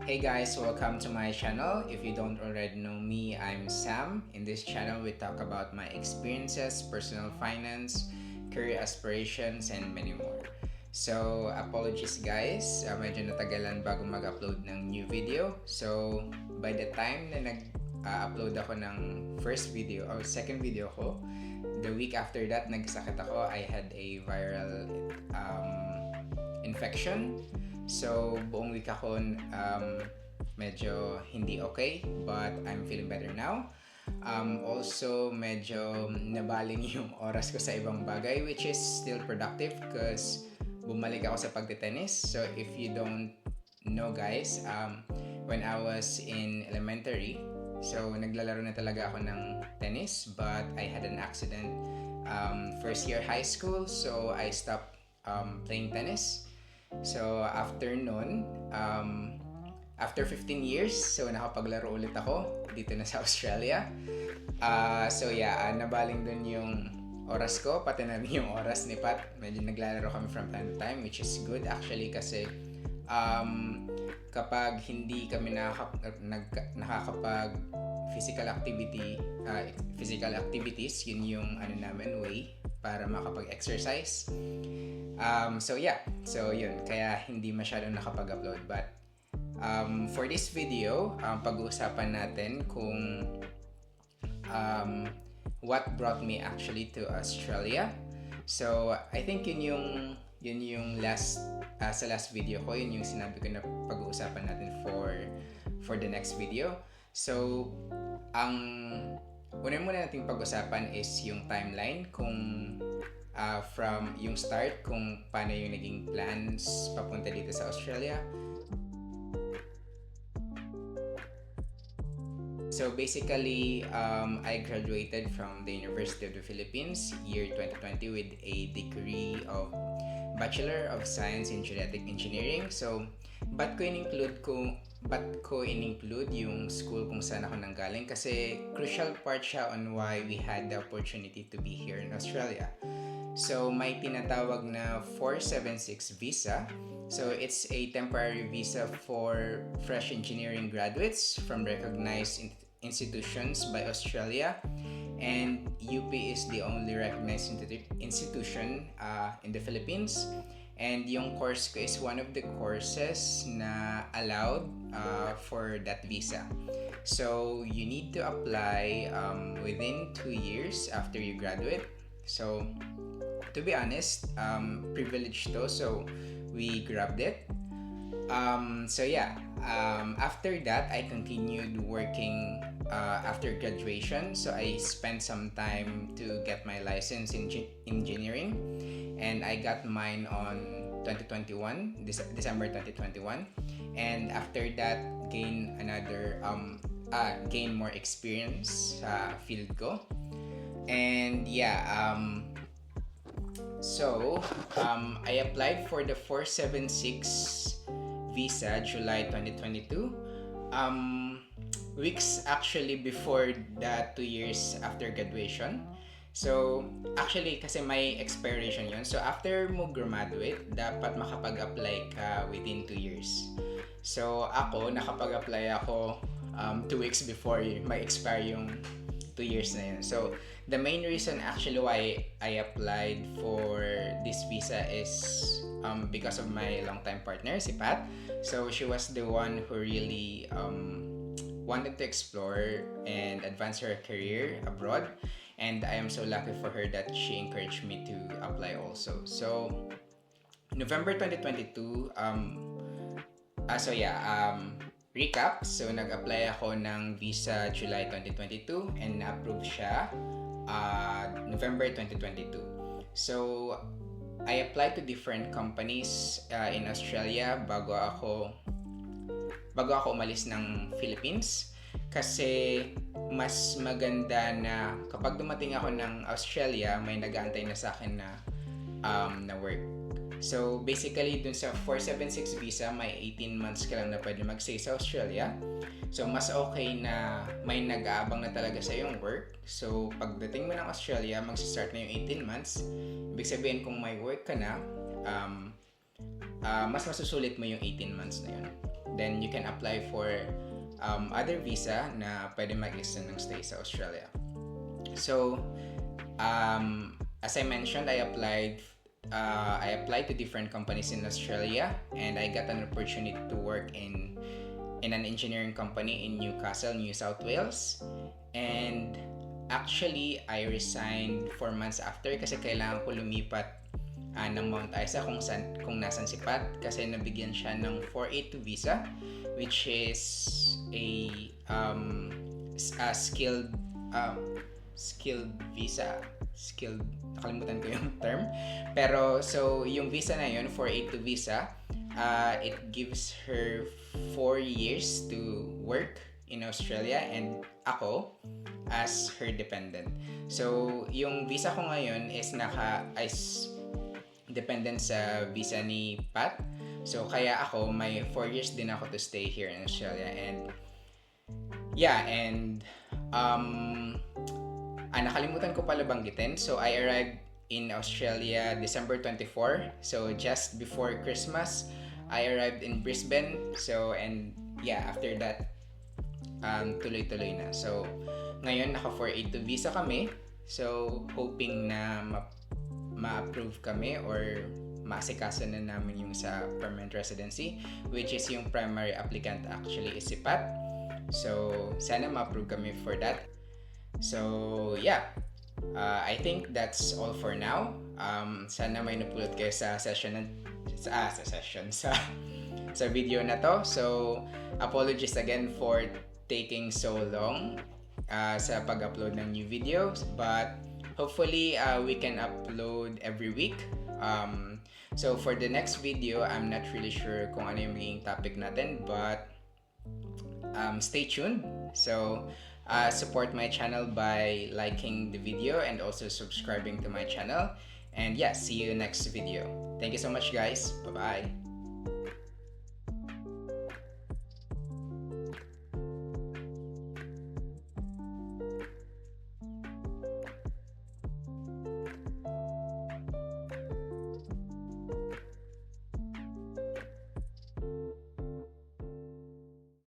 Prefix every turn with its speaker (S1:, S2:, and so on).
S1: Hey guys, welcome to my channel. If you don't already know me, I'm Sam. In this channel, we talk about my experiences, personal finance, career aspirations, and many more. So, apologies guys, medyo natagalan bago mag-upload ng new video. So, by the time na nag-upload ako ng first video or second video ko, the week after that, nagsakit ako. I had a viral infection. So, buong week ako medyo hindi okay, but I'm feeling better now. Also, medyo nabaling yung oras ko sa ibang bagay, which is still productive because bumalik ako sa pagtitennis. So, if you don't know guys, when I was in elementary, so naglalaro na talaga ako ng tennis, but I had an accident first year high school, so I stopped playing tennis. So, after nun, after 15 years, so nakapaglaro ulit ako dito na sa Australia. Nabaling dun yung oras ko, pati na rin yung oras ni Pat. Medyo naglalaro kami from time to time, which is good actually kasi kapag hindi kami nakakapag physical activities, yun yung way para makapag-exercise. So yun, kaya hindi masyadong nakapag-upload. But for this video, pag-uusapan natin kung what brought me actually to Australia. So I think yun yung sa last video ko, yun yung sinabi ko na pag-uusapan natin for the next video. So ang una muna nating pag-usapan is yung timeline, kung from yung start, kung paano yung naging plans papunta dito sa Australia. So basically, I graduated from the University of the Philippines year 2020 with a degree of Bachelor of Science in Genetic Engineering. So, ba't ko in-include yung school kung saan ako nanggaling? Kasi crucial part siya on why we had the opportunity to be here in Australia. So, may tinatawag na 476 visa. So, it's a temporary visa for fresh engineering graduates from recognized institutions by Australia. And UP is the only recognized institution in the Philippines. And yung course ko is one of the courses na allowed for that visa. So, you need to apply within 2 years after you graduate. So, to be honest, privileged to, so we grabbed it. After that, I continued working after graduation. So I spent some time to get my license in engineering, and I got mine on 2021, December 2021. And after that, gain more experience sa field ko. And I applied for the 476 visa July 2022. Weeks actually before the 2 years after graduation. So, actually, kasi may expiration yun. So, after mo graduate, dapat makapag-apply ka within 2 years. So, ako, nakapag-apply ako 2 weeks before may expire yung 2 years na yun. So, the main reason actually why I applied for this visa is because of my longtime partner, si Pat. So, she was the one who really wanted to explore and advance her career abroad. And I am so lucky for her that she encouraged me to apply also. So, November 2022, recap. So, nag-apply ako ng visa July 2022 and na-approve siya November 2022. So, I applied to different companies in Australia bago ako umalis ng Philippines, kasi mas maganda na kapag dumating ako ng Australia, may nag-aantay na sa akin na work. So basically dun sa 476 visa, may 18 months ka lang na pwede mag-stay sa Australia. So mas okay na may nag-aabang na talaga sa yung work. So pagdating mo ng Australia, mag-start na yung 18 months. Ibig sabihin kung may work ka na, mas masusulit mo yung 18 months na yun. then you can apply for other visa na pwede mag-extend ng stay sa Australia. So, as I mentioned, I applied to different companies in Australia, and I got an opportunity to work in an engineering company in Newcastle, New South Wales. And actually, I resigned 4 months after kasi kailangan ko lumipat ng Mount Isa kung nasan si Pat, kasi nabigyan siya ng 482 visa, which is a skilled visa. Nakalimutan ko yung term. Pero so yung visa na yun, 482 visa, it gives her 4 years to work in Australia and ako as her dependent. So yung visa ko ngayon is dependent sa visa ni Pat. So kaya ako may 4 years din ako to stay here in Australia. And nakalimutan ko pala banggitin. So I arrived in Australia December 24. So just before Christmas, I arrived in Brisbane. So after that, tuloy-tuloy na. So ngayon naka 482 visa kami. So hoping na ma-approve kami or maasikaso na namin yung sa permanent residency, which is yung primary applicant actually is si Pat. So sana ma-approve kami for that. So I think that's all for now. Sana may napulot kayo sa video na to. So apologies again for taking so long sa pag-upload ng new videos, but hopefully we can upload every week. So for the next video, I'm not really sure kung ano yung magiging topic natin, but stay tuned. So support my channel by liking the video and also subscribing to my channel. And see you next video. Thank you so much, guys. Bye-bye.